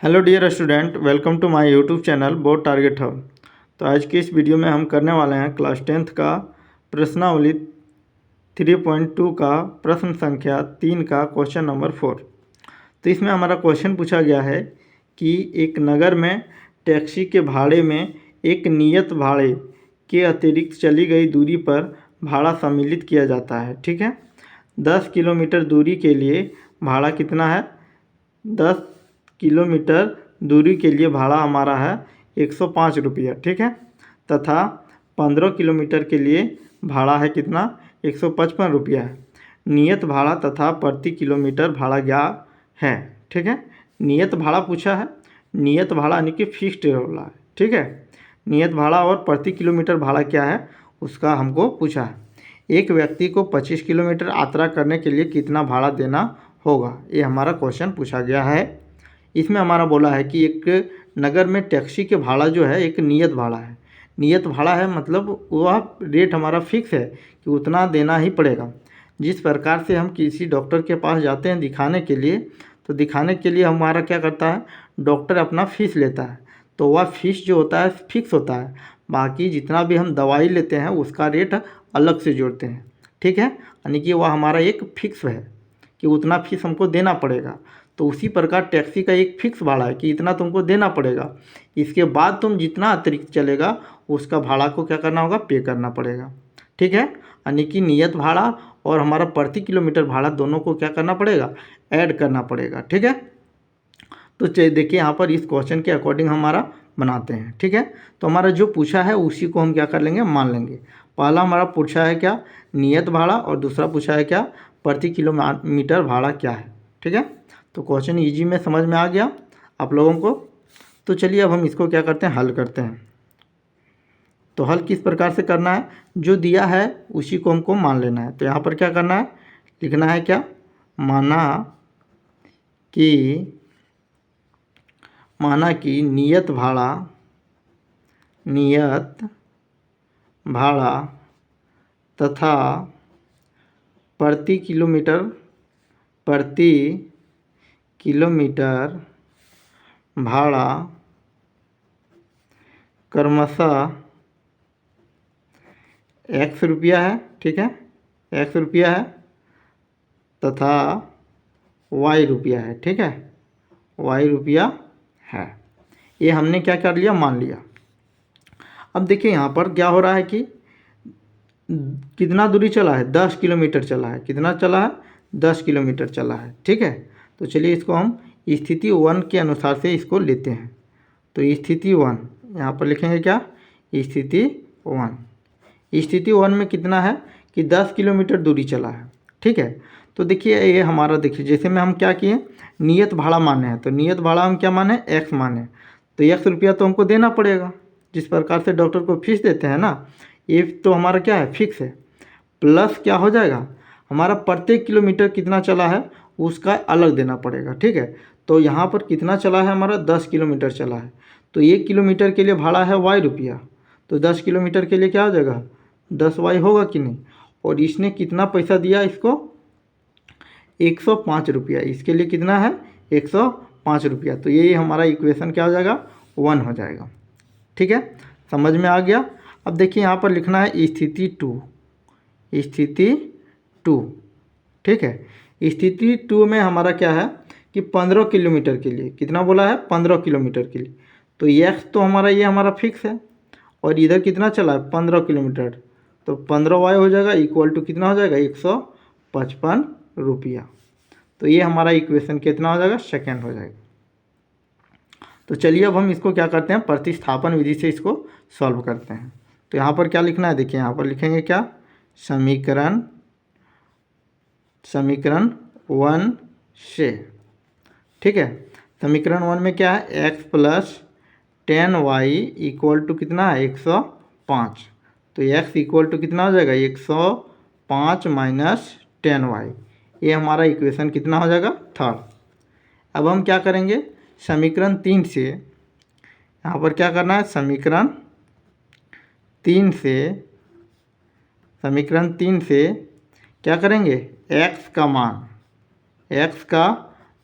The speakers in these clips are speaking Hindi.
Hello dear student, welcome to my YouTube channel Board Target Hub. तो आज की इस वीडियो में हम करने वाले हैं क्लास 10th का प्रश्नावली 3.2 का प्रश्न संख्या 3 का क्वेश्चन नंबर 4। तो इसमें हमारा क्वेश्चन पूछा गया है कि एक नगर में टैक्सी के भाड़े में एक नियत भाड़े के अतिरिक्त चली गई दूरी पर भाड़ा सम्मिलित किया जाता है। ठीक है, 10 किलोमीटर दूरी के लिए भाड़ा कितना है? 10 किलोमीटर दूरी के लिए भाड़ा हमारा है 105 रुपया। ठीक है, तथा 15 किलोमीटर के लिए भाड़ा है कितना? 155 रुपया है। नियत भाड़ा तथा प्रति किलोमीटर भाड़ा क्या है? ठीक है, नियत भाड़ा पूछा है। नियत भाड़ा यानी कि फिक्स्ड वाला है। ठीक है, नियत भाड़ा और प्रति किलोमीटर भाड़ा क्या है उसका हमको पूछा है। एक व्यक्ति को 25 किलोमीटर यात्रा करने के लिए कितना भाड़ा देना होगा, ये हमारा क्वेश्चन पूछा गया है। इसमें हमारा बोला है कि एक नगर में टैक्सी के भाड़ा जो है एक नियत भाड़ा है। नियत भाड़ा है मतलब वह रेट हमारा फिक्स है कि उतना देना ही पड़ेगा। जिस प्रकार से हम किसी डॉक्टर के पास जाते हैं दिखाने के लिए, तो दिखाने के लिए हमारा क्या करता है, डॉक्टर अपना फीस लेता है। तो वह फीस जो होता है फिक्स होता है, बाकी जितना भी हम दवाई लेते हैं उसका रेट अलग से जोड़ते हैं। ठीक है, यानी कि वह हमारा एक फिक्स है कि उतना फीस हमको देना पड़ेगा। तो उसी प्रकार टैक्सी का एक फिक्स भाड़ा है कि इतना तुमको देना पड़ेगा। इसके बाद तुम जितना अतिरिक्त चलेगा उसका भाड़ा को क्या करना होगा, पे करना पड़ेगा। ठीक है, यानी कि नियत भाड़ा और हमारा प्रति किलोमीटर भाड़ा दोनों को क्या करना पड़ेगा, ऐड करना पड़ेगा। ठीक है, तो देखिए यहाँ पर इस क्वेश्चन के अकॉर्डिंग हमारा बनाते हैं। ठीक है, तो हमारा जो पूछा है उसी को हम क्या कर लेंगे, मान लेंगे। पहला हमारा पूछा है क्या, नियत भाड़ा, और दूसरा पूछा है क्या, प्रति किलोमीटर भाड़ा क्या है। ठीक है, तो क्वेश्चन इजी में समझ में आ गया आप लोगों को। तो चलिए अब हम इसको क्या करते हैं, हल करते हैं। तो हल किस प्रकार से करना है, जो दिया है उसी को हमको मान लेना है। तो यहाँ पर क्या करना है, लिखना है क्या, माना कि नियत भाड़ा तथा प्रति किलोमीटर भाड़ा क्रमशः x रुपया है। ठीक है, x रुपया है तथा y रुपया है। ठीक है, y रुपया है। ये हमने क्या कर लिया, मान लिया। अब देखिए यहाँ पर क्या हो रहा है कि कितना दूरी चला है, 10 किलोमीटर चला है। कितना चला है, 10 किलोमीटर चला है। ठीक है, तो चलिए इसको हम स्थिति 1 के अनुसार से इसको लेते हैं। तो स्थिति 1 यहाँ पर लिखेंगे क्या, स्थिति 1 में कितना है कि 10 किलोमीटर दूरी चला है। ठीक है, तो देखिए ये हमारा, देखिए जैसे में हम क्या किए, नियत भाड़ा माने हैं। तो नियत भाड़ा हम क्या माने, x माने। तो x रुपया तो हमको देना पड़ेगा, जिस प्रकार से डॉक्टर को फीस देते हैं ना, ये तो हमारा क्या है, फिक्स है। प्लस क्या हो जाएगा, हमारा प्रत्येक किलोमीटर कितना चला है उसका अलग देना पड़ेगा। ठीक है, तो यहाँ पर कितना चला है, हमारा 10 किलोमीटर चला है। तो 1 किलोमीटर के लिए भाड़ा है y रुपया, तो 10 किलोमीटर के लिए क्या हो जाएगा, 10y होगा कि नहीं। और इसने कितना पैसा दिया इसको, 105 रुपया। इसके लिए कितना है, 105 रुपया। तो ये हमारा इक्वेशन क्या हो जाएगा, 1 हो जाएगा। ठीक है, समझ में आ गया। अब देखिए यहाँ पर लिखना है स्थिति 2। ठीक है, स्थिति 2 में हमारा क्या है कि 15 किलोमीटर के लिए कितना बोला है, 15 किलोमीटर के लिए। तो x तो हमारा ये हमारा फिक्स है, और इधर कितना चला है, 15 किलोमीटर। तो 15y हो जाएगा इक्वल टू कितना हो जाएगा, 155 रुपया। तो ये हमारा इक्वेशन कितना हो जाएगा, सेकेंड हो जाएगा। तो चलिए अब हम इसको क्या करते हैं, प्रतिस्थापन विधि से इसको सॉल्व करते हैं। तो यहाँ पर क्या लिखना है, देखिए यहाँ पर लिखेंगे क्या, समीकरण 1 से। ठीक है, समीकरण 1 में क्या है, x plus 10y equal to कितना है, 105। तो x इक्वल टू कितना हो जाएगा, 105 माइनस 10y। ये हमारा इक्वेशन कितना हो जाएगा, थर्ड। अब हम क्या करेंगे, समीकरण 3 से, यहाँ पर क्या करना है, समीकरण 3 से क्या करेंगे, x का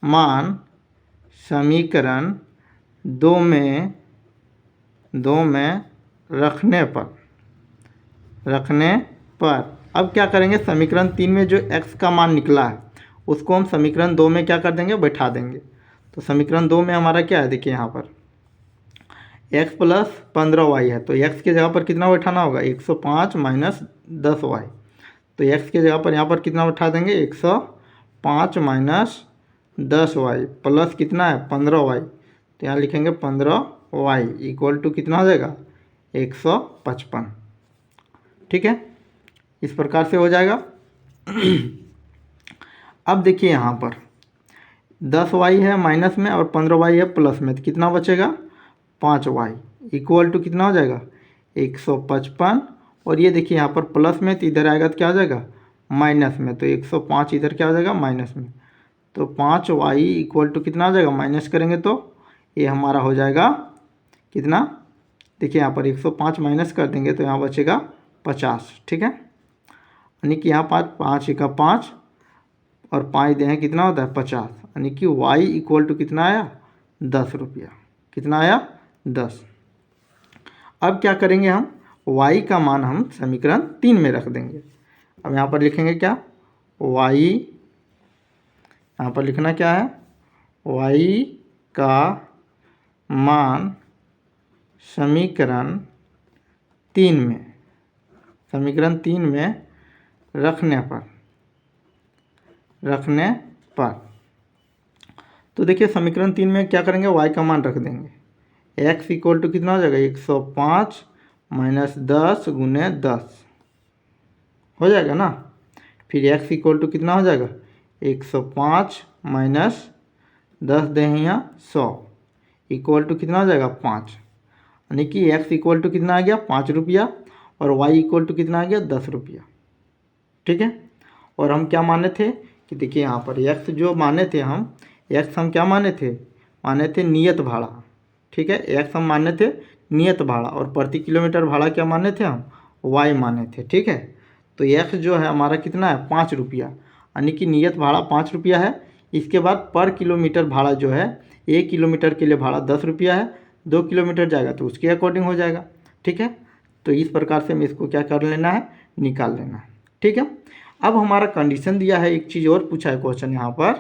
मान समीकरण दो में रखने पर अब क्या करेंगे, समीकरण 3 में जो x का मान निकला है उसको हम समीकरण 2 में क्या कर देंगे, बैठा देंगे। तो समीकरण 2 में हमारा क्या है, देखिए यहाँ पर x प्लस 15y है, तो x के जगह पर कितना बैठाना होगा, 105 माइनस 10y। तो x के जगह पर यहाँ पर कितना बैठा देंगे, 105 माइनस 10y प्लस कितना है 15y, तो यहाँ लिखेंगे 15y इक्वल टू कितना हो जाएगा 155। ठीक है, इस प्रकार से हो जाएगा। अब देखिए यहाँ पर 10y है माइनस में और 15y है प्लस में, तो कितना बचेगा 5y इक्वल टू कितना हो जाएगा 155। और ये देखिए यहाँ पर प्लस में, तो इधर आएगा तो क्या हो जाएगा माइनस में, तो 105 इधर क्या हो जाएगा माइनस में, तो 5y इक्वल टू कितना हो जाएगा, माइनस करेंगे तो ये हमारा हो जाएगा कितना, देखिए यहाँ पर 105 माइनस कर देंगे तो यहाँ बचेगा 50। ठीक है, यानी कि यहाँ 5 का 5 और 5 दे हैं कितना होता है 50, यानी कि y इक्वल टू कितना आया 10 रुपया। कितना आया 10। अब क्या करेंगे, हम y का मान हम समीकरण 3 में रख देंगे। अब यहाँ पर लिखेंगे क्या, y, यहाँ पर लिखना क्या है, y का मान समीकरण 3 में रखने पर तो देखिए समीकरण 3 में क्या करेंगे, y का मान रख देंगे। x इक्वल टू कितना हो जाएगा 105 माइनस 10 गुने 10 हो जाएगा ना। फिर x इक्वल टू कितना हो जाएगा 105 माइनस 10 दे हैं यहाँ 100 इक्वल टू कितना हो जाएगा 5, यानी कि x इक्वल टू कितना आ गया 5 रुपया और y इक्वल टू कितना आ गया 10 रुपया। ठीक है, और हम क्या माने थे कि देखिए यहाँ पर x जो माने थे हम क्या माने थे नियत भाड़ा। ठीक है, x हम माने थे नियत भाड़ा और प्रति किलोमीटर भाड़ा क्या माने थे हम y माने थे। ठीक है, तो x जो है हमारा कितना है 5 रुपया, यानी कि नियत भाड़ा 5 रुपया है। इसके बाद पर किलोमीटर भाड़ा जो है 1 किलोमीटर के लिए भाड़ा 10 रुपया है, 2 किलोमीटर जाएगा तो उसके अकॉर्डिंग हो जाएगा। ठीक है, तो इस प्रकार से हमें इसको क्या कर लेना है, निकाल लेना है। ठीक है, अब हमारा कंडीशन दिया है, एक चीज़ और पूछा है क्वेश्चन यहाँ पर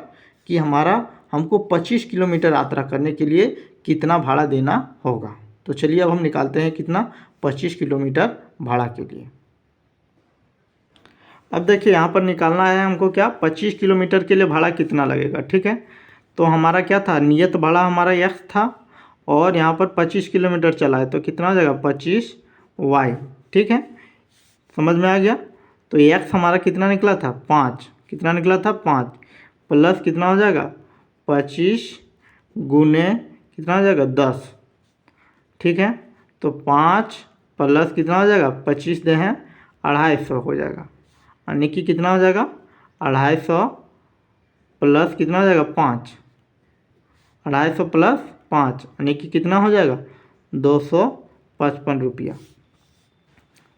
कि हमको 25 किलोमीटर यात्रा करने के लिए कितना भाड़ा देना होगा। तो चलिए अब हम निकालते हैं कितना 25 किलोमीटर भाड़ा के लिए। अब देखिए यहाँ पर निकालना है हमको क्या 25 किलोमीटर के लिए भाड़ा कितना लगेगा। ठीक है, तो हमारा क्या था नियत भाड़ा हमारा x था और यहाँ पर 25 किलोमीटर चला है तो कितना हो जाएगा 25y। ठीक है, समझ में आ गया। तो x हमारा कितना निकला था 5, कितना निकला था 5 प्लस कितना हो जाएगा 25 गुने कितना हो जाएगा 10। ठीक है, तो 5 प्लस कितना हो जाएगा 25 दे हैं 250 हो जाएगा, यानी कि कितना हो जाएगा 250 प्लस कितना हो जाएगा 5, 250 प्लस 5 यानी कि कितना हो जाएगा 255 रुपया।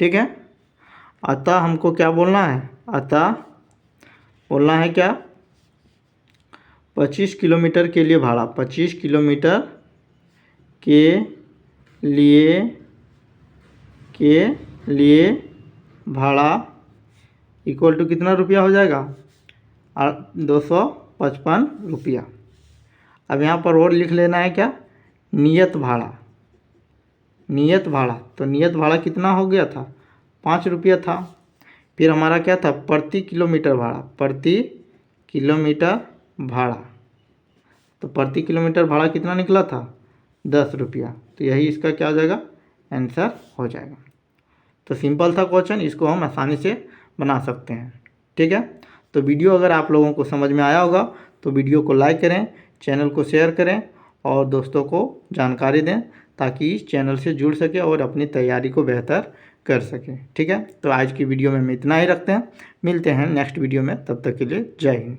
ठीक है, अतः हमको क्या बोलना है, अतः बोलना है क्या 25 किलोमीटर के लिए भाड़ा, 25 किलोमीटर के लिए भाड़ा इक्वल टू कितना रुपया हो जाएगा 255 रुपया। अब यहाँ पर और लिख लेना है क्या नियत भाड़ा, तो नियत भाड़ा कितना हो गया था 5 रुपया था। फिर हमारा क्या था प्रति किलोमीटर भाड़ा, तो प्रति किलोमीटर भाड़ा कितना निकला था 10 रुपया। तो यही इसका क्या हो जाएगा आंसर हो जाएगा। तो सिंपल था क्वेश्चन, इसको हम आसानी से बना सकते हैं। ठीक है, तो वीडियो अगर आप लोगों को समझ में आया होगा तो वीडियो को लाइक करें, चैनल को शेयर करें और दोस्तों को जानकारी दें ताकि इस चैनल से जुड़ सके और अपनी तैयारी को बेहतर कर सकें। ठीक है, तो आज की वीडियो में हम इतना ही रखते हैं, मिलते हैं नेक्स्ट वीडियो में, तब तक के लिए जय हिंद।